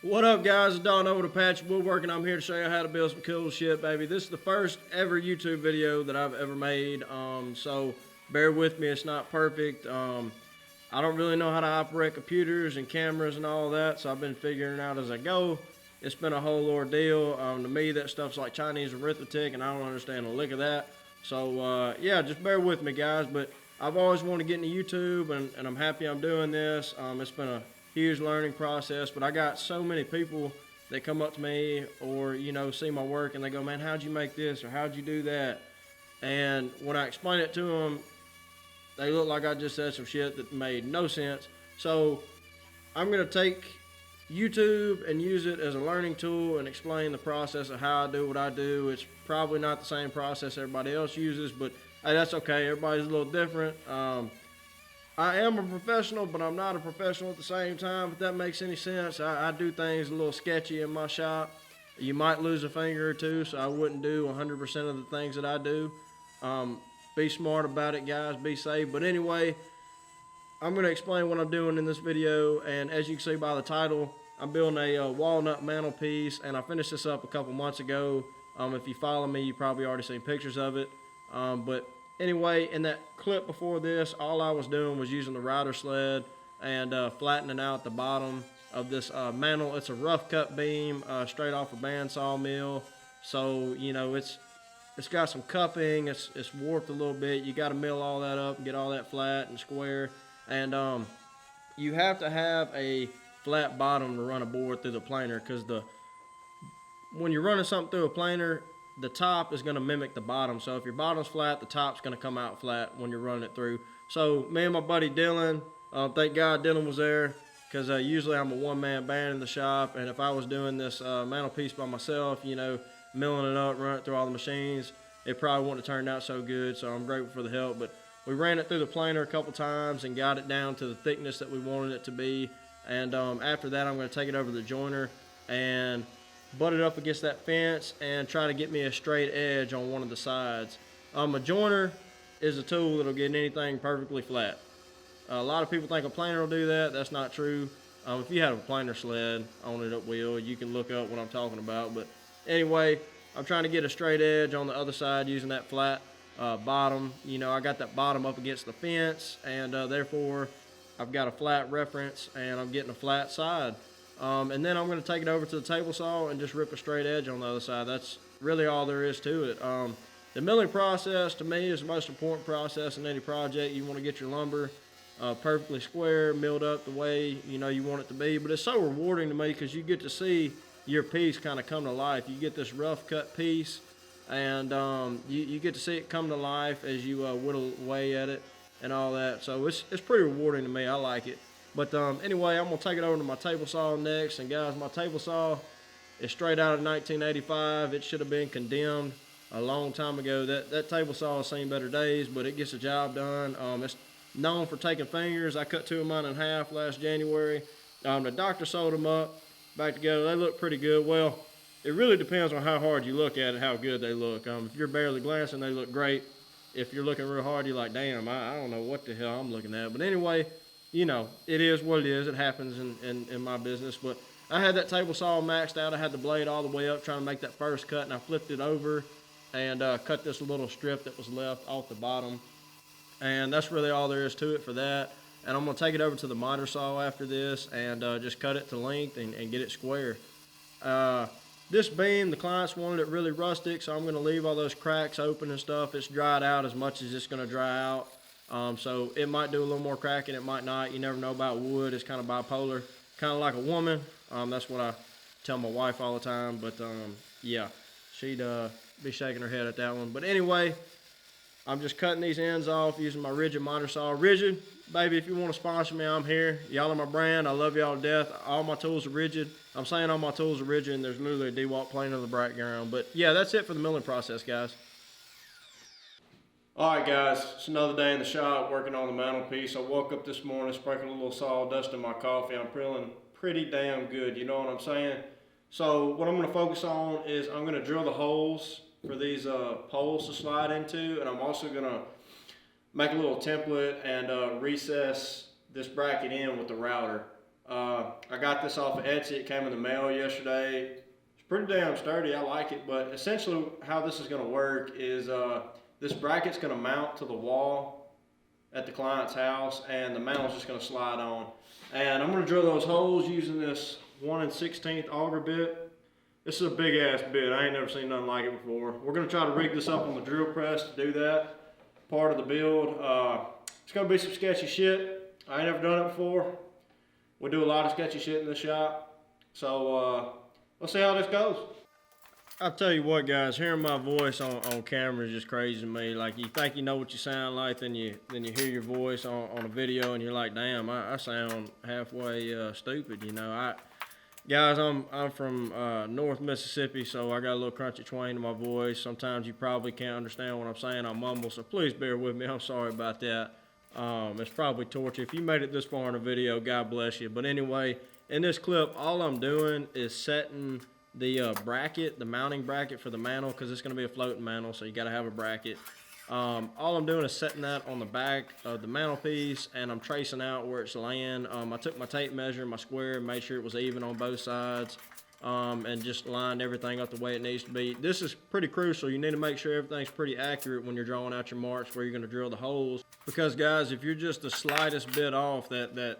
What up, guys? It's Don over to Patch Woodworking. I'm here to show you how to build some cool shit, baby. This is the first ever YouTube video that I've ever made, so bear with me. It's not perfect. I don't really know how to operate computers and cameras and all that, so I've been figuring it out as I go. It's been a whole ordeal. To me, that stuff's like Chinese arithmetic, and I don't understand a lick of that. So, yeah, just bear with me, guys. But I've always wanted to get into YouTube, and I'm happy I'm doing this. It's been a huge learning process, but I got so many people that come up to me or, see my work, and they go, man, how'd you make this, or how'd you do that? And when I explain it to them, they look like I just said some shit that made no sense. So I'm going to take YouTube and use it as a learning tool and explain the process of how I do what I do. It's probably not the same process everybody else uses, but hey, that's okay. Everybody's a little different. I am a professional, but I'm not a professional at the same time, if that makes any sense. I do things a little sketchy in my shop. You might lose a finger or two, so I wouldn't do 100% of the things that I do. Be smart about it, guys. Be safe. But anyway, I'm going to explain what I'm doing in this video, and as you can see by the title, I'm building a walnut mantel piece, and I finished this up a couple months ago. If you follow me, you probably already seen pictures of it. But anyway, in that clip before this, all I was doing was using the router sled and flattening out the bottom of this mantel. It's a rough cut beam straight off a bandsaw mill, so it's got some cupping. It's warped a little bit. You got to mill all that up and get all that flat and square. And you have to have a flat bottom to run a board through the planer, because when you're running something through a planer, the top is going to mimic the bottom. So if your bottom's flat, the top's going to come out flat when you're running it through. So me and my buddy Dylan, thank God Dylan was there, because usually I'm a one-man band in the shop, and if I was doing this mantel piece by myself, milling it up, running it through all the machines, it probably wouldn't have turned out so good. So I'm grateful for the help. But we ran it through the planer a couple times and got it down to the thickness that we wanted it to be. And after that, I'm going to take it over to the joiner and butt it up against that fence and try to get me a straight edge on one of the sides. A joiner is a tool that'll get anything perfectly flat. A lot of people think a planer will do that. That's not true. If you have a planer sled on it, it will. You can look up what I'm talking about. But anyway, I'm trying to get a straight edge on the other side using that flat bottom. I got that bottom up against the fence, and therefore I've got a flat reference, and I'm getting a flat side. And then I'm going to take it over to the table saw and just rip a straight edge on the other side. That's really all there is to it. The milling process, to me, is the most important process in any project. You want to get your lumber perfectly square, milled up the way you want it to be. But it's so rewarding to me, because you get to see your piece kind of come to life. You get this rough cut piece, and you get to see it come to life as you whittle away at it and all that. So it's pretty rewarding to me. I like it. But anyway, I'm going to take it over to my table saw next. And guys, my table saw is straight out of 1985. It should have been condemned a long time ago. That table saw has seen better days, but it gets the job done. It's known for taking fingers. I cut 2 of mine in half last January. The doctor sewed them up back together. They look pretty good. Well, it really depends on how hard you look at it, how good they look. If you're barely glancing, they look great. If you're looking real hard, you're like, damn, I don't know what the hell I'm looking at. But anyway, it is what it is. It happens in my business. But I had that table saw maxed out. I had the blade all the way up trying to make that first cut, and I flipped it over and cut this little strip that was left off the bottom. And that's really all there is to it for that. And I'm going to take it over to the miter saw after this and just cut it to length and get it square. This beam, the clients wanted it really rustic, so I'm going to leave all those cracks open and stuff. It's dried out as much as it's going to dry out. So it might do a little more cracking, it might not. You never know about wood. It's kind of bipolar, kind of like a woman. That's what I tell my wife all the time. But yeah, she'd be shaking her head at that one. But anyway, I'm just cutting these ends off using my Rigid miter saw. Rigid, baby, if you want to sponsor me, I'm here. Y'all are my brand. I love y'all to death. All my tools are Rigid. I'm saying all my tools are Rigid, and there's literally a DeWalt planer in the background. But yeah, that's it for the milling process, guys. Alright guys, it's another day in the shop working on the mantel piece. I woke up this morning, sprinkled a little sawdust in my coffee. I'm feeling pretty damn good, you know what I'm saying? So what I'm going to focus on is I'm going to drill the holes for these poles to slide into, and I'm also going to make a little template and recess this bracket in with the router. I got this off of Etsy. It came in the mail yesterday. It's pretty damn sturdy. I like it. But essentially how this is going to work is this bracket's going to mount to the wall at the client's house, and the mantle's just going to slide on. And I'm going to drill those holes using this 1/16 auger bit. This is a big ass bit. I ain't never seen nothing like it before. We're going to try to rig this up on the drill press to do that part of the build. It's going to be some sketchy shit. I ain't never done it before. We do a lot of sketchy shit in the shop. So let's see how this goes. I'll tell you what, guys, hearing my voice on camera is just crazy to me. Like, you think you know what you sound like, then you hear your voice on a video and you're like, damn, I sound halfway stupid, you know. Guys, I'm from North Mississippi, so I got a little crunchy twang to my voice. Sometimes you probably can't understand what I'm saying. I mumble, so please bear with me. I'm sorry about that. It's probably torture. If you made it this far in a video, God bless you. But anyway, in this clip, all I'm doing is setting the bracket, the mounting bracket for the mantle, because it's going to be a floating mantle, so you got to have a bracket. All I'm doing is setting that on the back of the mantel piece, and I'm tracing out where it's laying. I took my tape measure, my square, and made sure it was even on both sides, and just lined everything up the way it needs to be. This is pretty crucial. You need to make sure everything's pretty accurate when you're drawing out your marks where you're going to drill the holes, because guys, if you're just the slightest bit off, that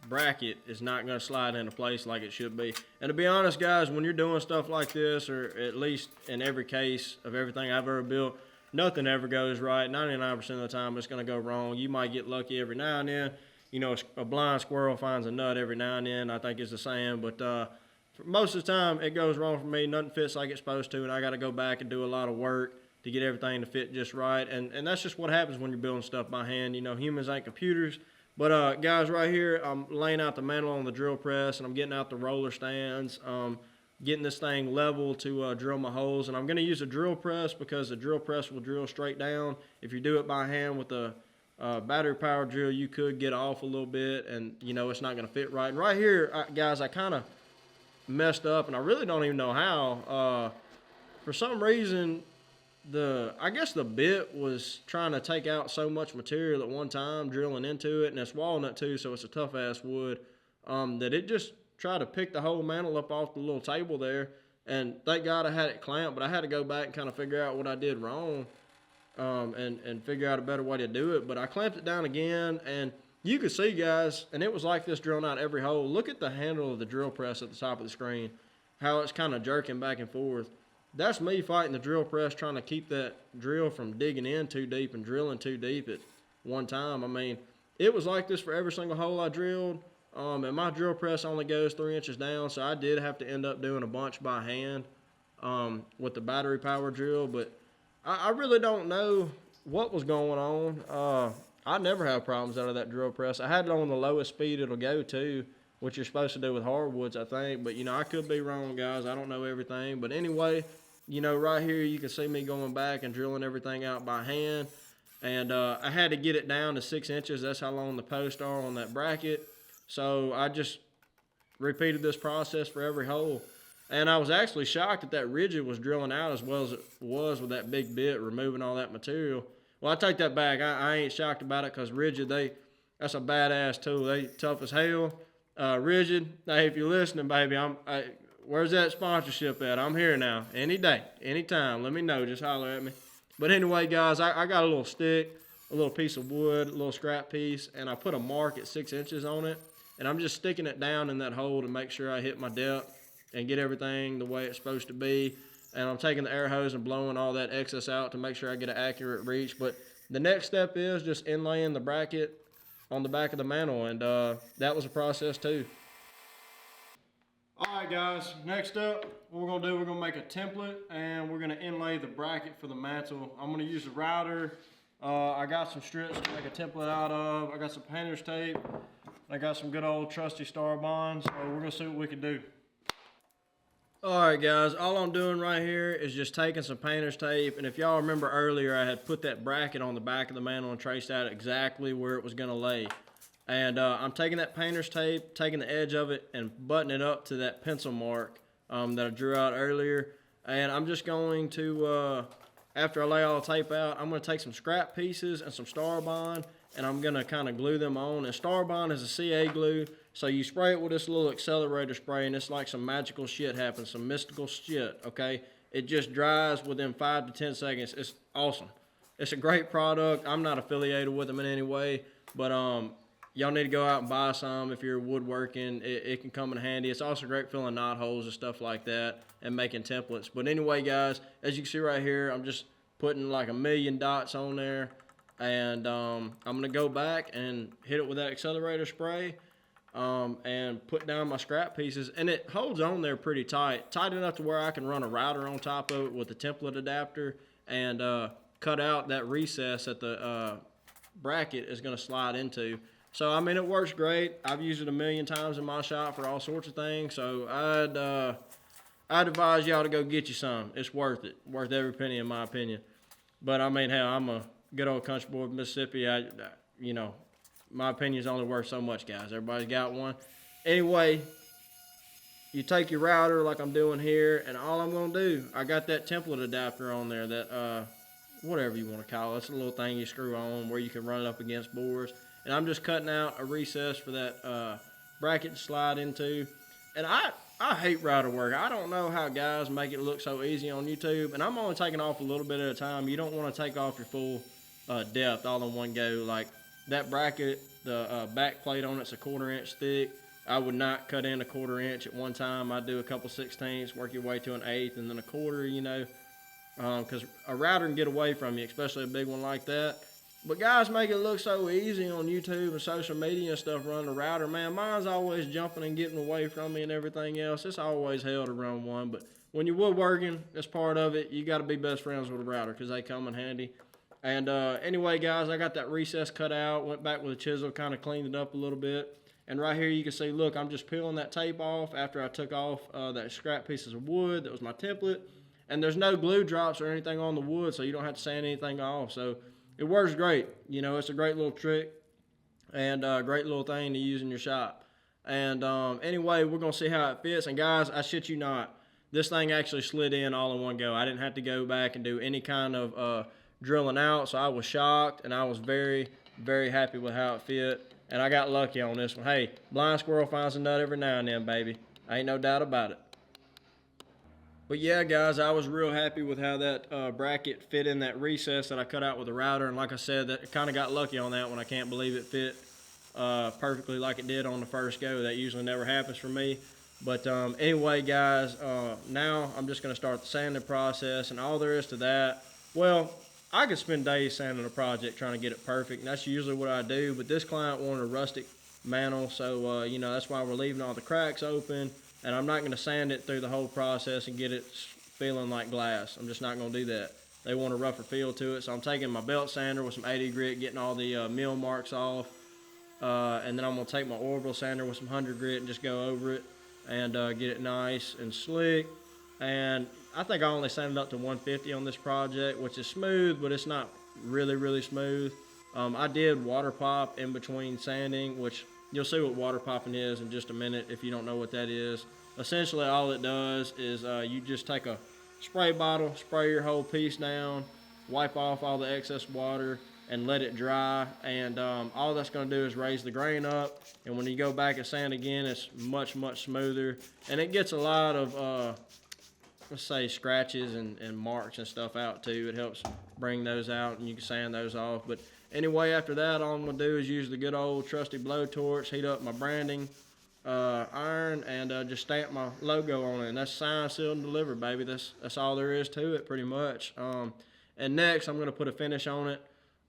bracket is not going to slide into place like it should be. And to be honest, guys, when you're doing stuff like this, or at least in every case of everything I've ever built, nothing ever goes right. 99% of the time it's going to go wrong. You might get lucky every now and then. You know, a blind squirrel finds a nut every now and then, I think is the saying. But for most of the time it goes wrong for me. Nothing fits like it's supposed to, and I got to go back and do a lot of work to get everything to fit just right. And that's just what happens when you're building stuff by hand. You know, humans ain't computers. But guys, right here, I'm laying out the mantle on the drill press, and I'm getting out the roller stands, getting this thing level to drill my holes. And I'm going to use a drill press because the drill press will drill straight down. If you do it by hand with a battery powered drill, you could get off a little bit, and you know it's not going to fit right. And right here, guys, I kind of messed up, and I really don't even know how. For some reason, I guess the bit was trying to take out so much material at one time, drilling into it, and it's walnut too, so it's a tough ass wood, that it just tried to pick the whole mantle up off the little table there. And thank God I had it clamped, but I had to go back and kind of figure out what I did wrong, and figure out a better way to do it. But I clamped it down again, and you can see, guys, and it was like this drilling out every hole. Look at the handle of the drill press at the top of the screen, how it's kind of jerking back and forth. That's me fighting the drill press, trying to keep that drill from digging in too deep and drilling too deep at one time. I mean, it was like this for every single hole I drilled, and my drill press only goes 3 inches down, so I did have to end up doing a bunch by hand with the battery power drill. But I really don't know what was going on. I never have problems out of that drill press. I had it on the lowest speed it'll go to, which you're supposed to do with hardwoods, I think. But, you know, I could be wrong, guys. I don't know everything. But anyway, you know, right here you can see me going back and drilling everything out by hand. And I had to get it down to 6 inches. That's how long the posts are on that bracket. So I just repeated this process for every hole. And I was actually shocked that rigid was drilling out as well as it was with that big bit, removing all that material. Well, I take that back. I ain't shocked about it, because rigid, that's a badass tool. They tough as hell. Rigid, hey, if you're listening, baby, where's that sponsorship at? I'm here now. Any day, anytime. Let me know. Just holler at me. But anyway, guys, I got a little stick, a little piece of wood, a little scrap piece, and I put a mark at 6 inches on it. And I'm just sticking it down in that hole to make sure I hit my depth and get everything the way it's supposed to be. And I'm taking the air hose and blowing all that excess out to make sure I get an accurate reach. But the next step is just inlaying the bracket on the back of the mantle, and that was a process too. All right, guys, next up, what we're gonna do, we're gonna make a template, and we're gonna inlay the bracket for the mantle. I'm gonna use a router. I got some strips to make a template out of. I got some painter's tape. I got some good old trusty Star Bonds, so we're gonna see what we can do. All right, guys, all I'm doing right here is just taking some painter's tape, and if y'all remember earlier, I had put that bracket on the back of the mantle and traced out exactly where it was gonna lay. And I'm taking that painter's tape, taking the edge of it, and buttoning it up to that pencil mark that I drew out earlier. And I'm just going to, after I lay all the tape out, I'm gonna take some scrap pieces and some Star Bond, and I'm gonna kind of glue them on. And Star Bond is a CA glue. So you spray it with this little accelerator spray, and it's like some magical shit happens, some mystical shit, okay? It just dries within 5 to 10 seconds. It's awesome. It's a great product. I'm not affiliated with them in any way, but y'all need to go out and buy some if you're woodworking. It can come in handy. It's also great filling knot holes and stuff like that and making templates. But anyway, guys, as you can see right here, I'm just putting like 1,000,000 dots on there. And I'm going to go back and hit it with that accelerator spray and put down my scrap pieces. And it holds on there pretty tight enough to where I can run a router on top of it with a template adapter and cut out that recess that the bracket is going to slide into. So, I mean, it works great. I've used it 1,000,000 times in my shop for all sorts of things. So, I'd advise y'all to go get you some. It's worth it. Worth every penny in my opinion. But, I mean, hell, I'm a good old country boy from Mississippi. You know, my opinion's only worth so much, guys. Everybody's got one. Anyway, you take your router like I'm doing here, and all I'm going to do, I got that template adapter on there, that, whatever you want to call it. It's a little thing you screw on where you can run it up against boards. And I'm just cutting out a recess for that bracket to slide into. And I hate router work. I don't know how guys make it look so easy on YouTube. And I'm only taking off a little bit at a time. You don't want to take off your full depth all in one go. Like that bracket, the back plate on it's a 1/4 inch thick. I would not cut in a 1/4 inch at one time. I'd do a couple 16ths, work your way to an 1/8, and then a 1/4, you know. Because a router can get away from you, especially a big one like that. But guys make it look so easy on YouTube and social media and stuff running a router. Man, mine's always jumping and getting away from me and everything else. It's always hell to run one. But when you're woodworking, that's part of it. You got to be best friends with a router because they come in handy. And anyway, guys, I got that recess cut out. Went back with a chisel, kind of cleaned it up a little bit. And right here you can see, look, I'm just peeling that tape off after I took off that scrap pieces of wood. That was my template. And there's no glue drops or anything on the wood, so you don't have to sand anything off. So it works great. You know, it's a great little trick and a great little thing to use in your shop. And anyway, we're going to see how it fits. And guys, I shit you not, this thing actually slid in all in one go. I didn't have to go back and do any kind of drilling out, so I was shocked, and I was very, very happy with how it fit. And I got lucky on this one. Hey, blind squirrel finds a nut every now and then, baby. Ain't no doubt about it. But yeah, guys, I was real happy with how that bracket fit in that recess that I cut out with the router. And like I said, that kind of got lucky on that one. I can't believe it fit perfectly like it did on the first go. That usually never happens for me. But anyway, guys, now I'm just going to start the sanding process. And all there is to that, well, I could spend days sanding a project trying to get it perfect. And that's usually what I do. But this client wanted a rustic mantle. So, you know, that's why we're leaving all the cracks open. And I'm not going to sand it through the whole process and get it feeling like glass. I'm just not going to do that. They want a rougher feel to it. So I'm taking my belt sander with some 80 grit, getting all the mill marks off. And then I'm going to take my orbital sander with some 100 grit and just go over it and get it nice and slick. And I think I only sanded up to 150 on this project, which is smooth, but it's not really, really smooth. I did water pop in between sanding, which you'll see what water popping is in just a minute if you don't know what that is. Essentially, all it does is you just take a spray bottle, spray your whole piece down, wipe off all the excess water, and let it dry. And all that's going to do is raise the grain up. And when you go back and sand again, it's much, much smoother. And it gets a lot of, let's say, scratches and marks and stuff out too. It helps bring those out, and you can sand those off. But anyway, after that, all I'm going to do is use the good old trusty blowtorch, heat up my branding iron, and just stamp my logo on it. And that's signed, sealed, and delivered, baby. That's all there is to it, pretty much. And next, I'm going to put a finish on it,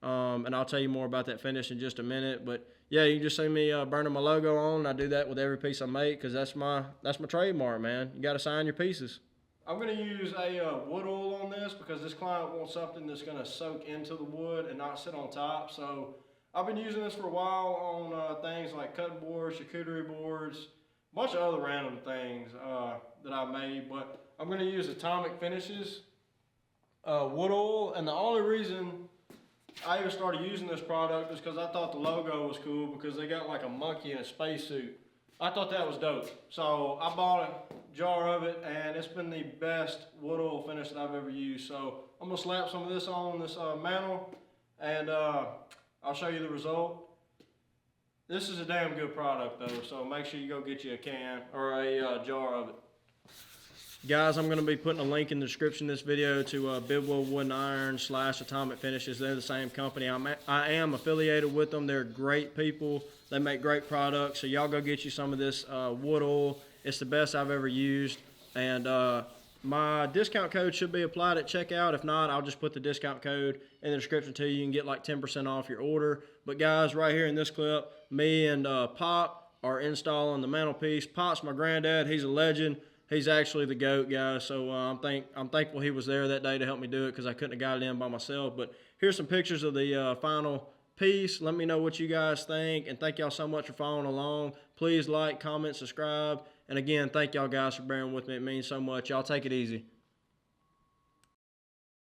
and I'll tell you more about that finish in just a minute. But yeah, you just see me burning my logo on. I do that with every piece I make because that's my trademark, man. You got to sign your pieces. I'm going to use a wood oil on this because this client wants something that's going to soak into the wood and not sit on top. So I've been using this for a while on things like cutting boards, charcuterie boards, a bunch of other random things that I made. But I'm going to use Atomic Finishes wood oil. And the only reason I even started using this product is because I thought the logo was cool because they got like a monkey in a spacesuit. I thought that was dope. So I bought a jar of it, and it's been the best wood oil finish that I've ever used. So I'm gonna slap some of this on this mantle, and I'll show you the result. This is a damn good product though, so make sure you go get you a can or a jar of it. Guys, I'm going to be putting a link in the description of this video to Bidwell Wood and Iron / Atomic Finishes. They're the same company. I am affiliated with them. They're great people. They make great products. So y'all go get you some of this wood oil. It's the best I've ever used. And my discount code should be applied at checkout. If not, I'll just put the discount code in the description too. You can get like 10% off your order. But guys, right here in this clip, me and Pop are installing the Mantel Piece. Pop's my granddad. He's a legend. He's actually the GOAT, guys, so I'm thankful he was there that day to help me do it because I couldn't have got it in by myself. But here's some pictures of the final piece. Let me know what you guys think, and thank y'all so much for following along. Please like, comment, subscribe, and again, thank y'all guys for bearing with me. It means so much. Y'all take it easy.